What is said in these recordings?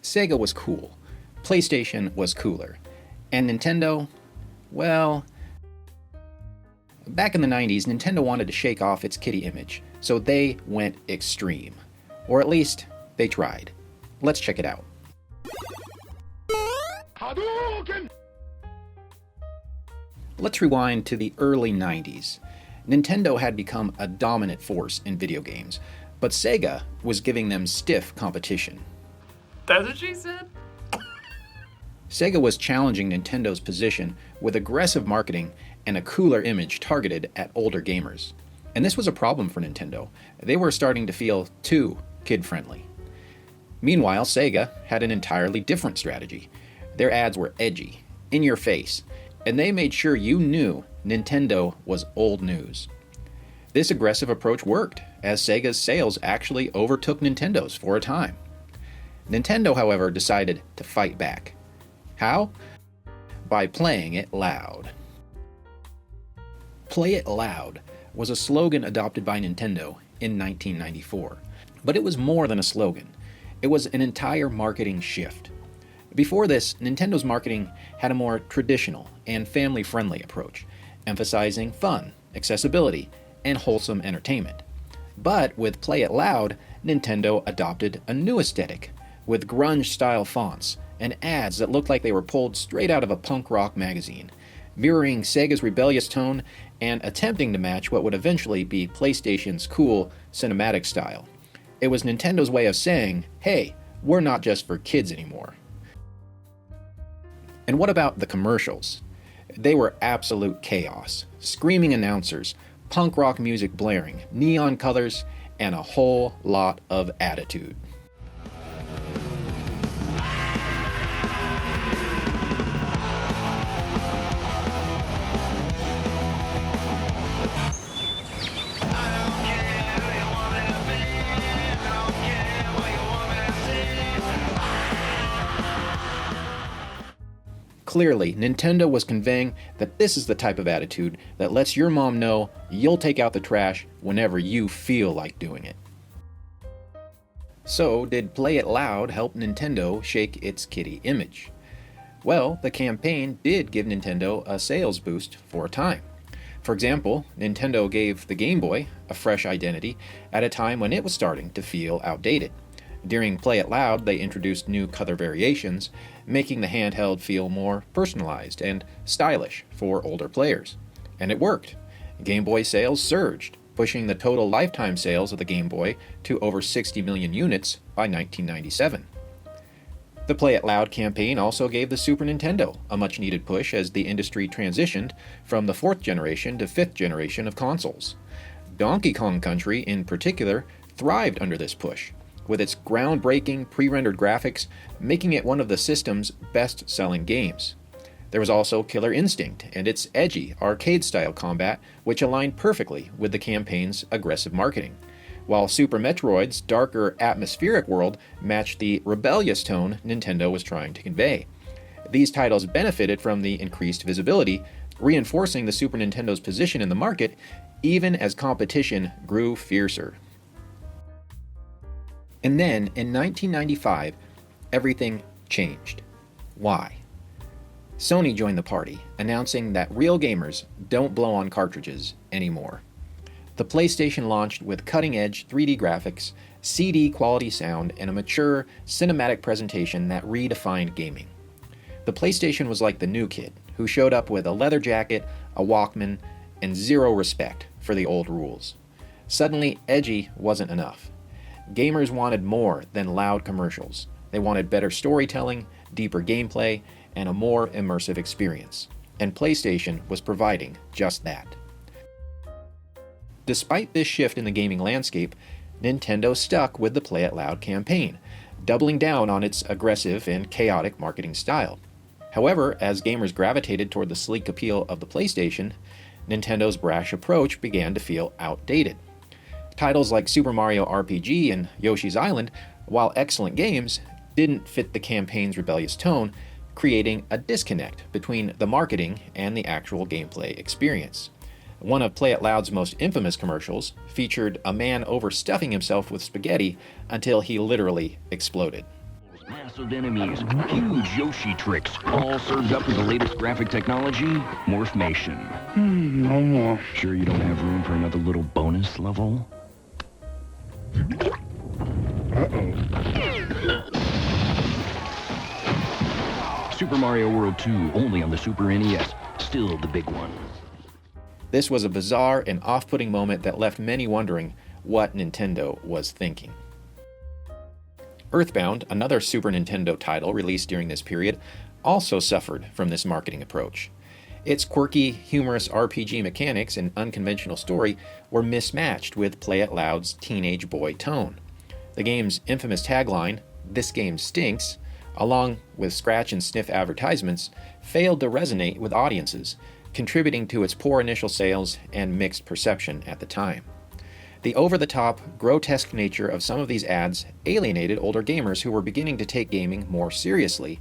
Sega was cool, PlayStation was cooler, and Nintendo, well, back in the 90s, Nintendo wanted to shake off its kiddie image, so they went extreme. Or at least, they tried. Let's check it out. Hadouken! Let's rewind to the early 90s. Nintendo had become a dominant force in video games, but Sega was giving them stiff competition. That's what she said? Sega was challenging Nintendo's position with aggressive marketing and a cooler image targeted at older gamers. And this was a problem for Nintendo. They were starting to feel too kid-friendly. Meanwhile, Sega had an entirely different strategy. Their ads were edgy, in your face, and they made sure you knew Nintendo was old news. This aggressive approach worked, as Sega's sales actually overtook Nintendo's for a time. Nintendo, however, decided to fight back. How? By playing it loud. Play it loud was a slogan adopted by Nintendo in 1994. But it was more than a slogan. It was an entire marketing shift. Before this, Nintendo's marketing had a more traditional and family-friendly approach, emphasizing fun, accessibility, and wholesome entertainment. But with Play It Loud, Nintendo adopted a new aesthetic, with grunge-style fonts and ads that looked like they were pulled straight out of a punk rock magazine, mirroring Sega's rebellious tone and attempting to match what would eventually be PlayStation's cool cinematic style. It was Nintendo's way of saying, hey, we're not just for kids anymore. And what about the commercials? They were absolute chaos. Screaming announcers, punk rock music blaring, neon colors, and a whole lot of attitude. Clearly, Nintendo was conveying that this is the type of attitude that lets your mom know you'll take out the trash whenever you feel like doing it. So, did Play It Loud help Nintendo shake its kiddie image? Well, the campaign did give Nintendo a sales boost for a time. For example, Nintendo gave the Game Boy a fresh identity at a time when it was starting to feel outdated. During Play It Loud, they introduced new color variations, making the handheld feel more personalized and stylish for older players. And it worked. Game Boy sales surged, pushing the total lifetime sales of the Game Boy to over 60 million units by 1997. The Play It Loud campaign also gave the Super Nintendo a much-needed push as the industry transitioned from the 4th generation to 5th generation of consoles. Donkey Kong Country, in particular, thrived under this push, with its groundbreaking pre-rendered graphics making it one of the system's best-selling games. There was also Killer Instinct and its edgy, arcade-style combat, which aligned perfectly with the campaign's aggressive marketing, while Super Metroid's darker, atmospheric world matched the rebellious tone Nintendo was trying to convey. These titles benefited from the increased visibility, reinforcing the Super Nintendo's position in the market, even as competition grew fiercer. And then, in 1995, everything changed. Why? Sony joined the party, announcing that real gamers don't blow on cartridges anymore. The PlayStation launched with cutting-edge 3D graphics, CD-quality sound, and a mature, cinematic presentation that redefined gaming. The PlayStation was like the new kid, who showed up with a leather jacket, a Walkman, and zero respect for the old rules. Suddenly, edgy wasn't enough. Gamers wanted more than loud commercials. They wanted better storytelling, deeper gameplay, and a more immersive experience. And PlayStation was providing just that. Despite this shift in the gaming landscape, Nintendo stuck with the Play It Loud campaign, doubling down on its aggressive and chaotic marketing style. However, as gamers gravitated toward the sleek appeal of the PlayStation, Nintendo's brash approach began to feel outdated. Titles like Super Mario RPG and Yoshi's Island, while excellent games, didn't fit the campaign's rebellious tone, creating a disconnect between the marketing and the actual gameplay experience. One of Play It Loud's most infamous commercials featured a man overstuffing himself with spaghetti until he literally exploded. Massive enemies, huge Yoshi tricks, all served up with the latest graphic technology, Morphmation. No more. Sure you don't have room for another little bonus level? Super Mario World 2, only on the Super NES. Still the big one. This was a bizarre and off-putting moment that left many wondering what Nintendo was thinking. Earthbound, another Super Nintendo title released during this period, also suffered from this marketing approach. Its quirky, humorous RPG mechanics and unconventional story were mismatched with Play It Loud's teenage boy tone. The game's infamous tagline, "This game stinks," along with scratch and sniff advertisements, failed to resonate with audiences, contributing to its poor initial sales and mixed perception at the time. The over-the-top, grotesque nature of some of these ads alienated older gamers who were beginning to take gaming more seriously,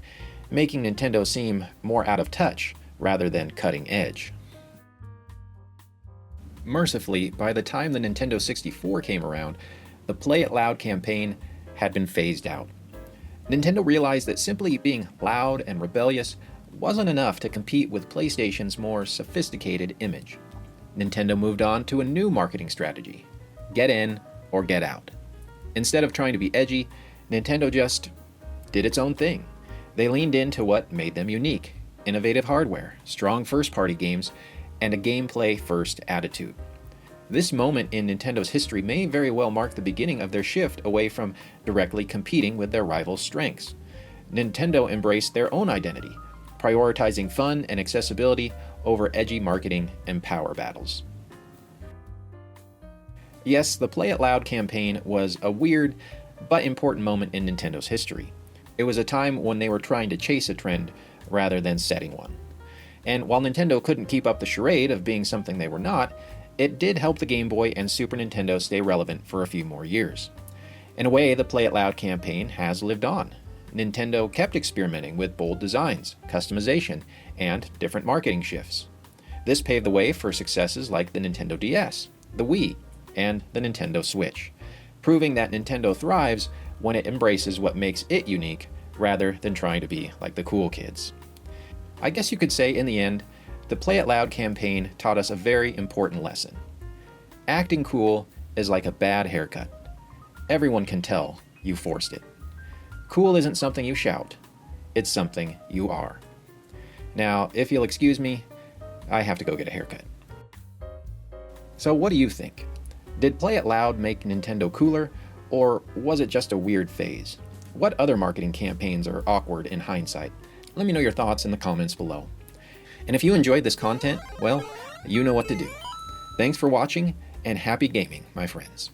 making Nintendo seem more out of touch rather than cutting edge. Mercifully, by the time the Nintendo 64 came around, the Play It Loud campaign had been phased out. Nintendo realized that simply being loud and rebellious wasn't enough to compete with PlayStation's more sophisticated image. Nintendo moved on to a new marketing strategy: get in or get out. Instead of trying to be edgy, Nintendo just did its own thing. They leaned into what made them unique: innovative hardware, strong first-party games, and a gameplay-first attitude. This moment in Nintendo's history may very well mark the beginning of their shift away from directly competing with their rivals' strengths. Nintendo embraced their own identity, prioritizing fun and accessibility over edgy marketing and power battles. Yes, the Play It Loud campaign was a weird but important moment in Nintendo's history. It was a time when they were trying to chase a trend rather than setting one. And while Nintendo couldn't keep up the charade of being something they were not, it did help the Game Boy and Super Nintendo stay relevant for a few more years. In a way, the Play It Loud campaign has lived on. Nintendo kept experimenting with bold designs, customization, and different marketing shifts. This paved the way for successes like the Nintendo DS, the Wii, and the Nintendo Switch, proving that Nintendo thrives when it embraces what makes it unique rather than trying to be like the cool kids. I guess you could say, in the end, the Play It Loud campaign taught us a very important lesson. Acting cool is like a bad haircut. Everyone can tell you forced it. Cool isn't something you shout, it's something you are. Now, if you'll excuse me, I have to go get a haircut. So what do you think? Did Play It Loud make Nintendo cooler, or was it just a weird phase? What other marketing campaigns are awkward in hindsight? Let me know your thoughts in the comments below. And if you enjoyed this content, well, you know what to do. Thanks for watching, and happy gaming, my friends.